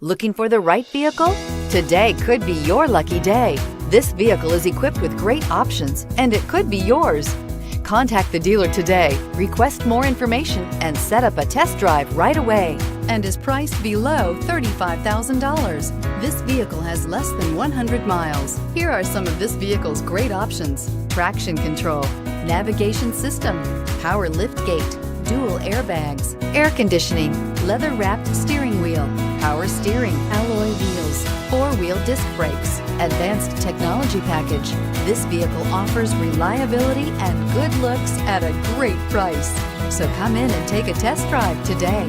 Looking for the right vehicle? Today could be your lucky day. This vehicle is equipped with great options, and it could be yours. Contact the dealer today, request more information, and set up a test drive right away, and is priced below $35,000. This vehicle has less than 100 miles. Here are some of this vehicle's great options: traction control, navigation system, power liftgate, dual airbags, air conditioning, leather-wrapped steering wheel, power steering, alloy wheels, four-wheel disc brakes, advanced technology package. This vehicle offers reliability and good looks at a great price. So come in and take a test drive today.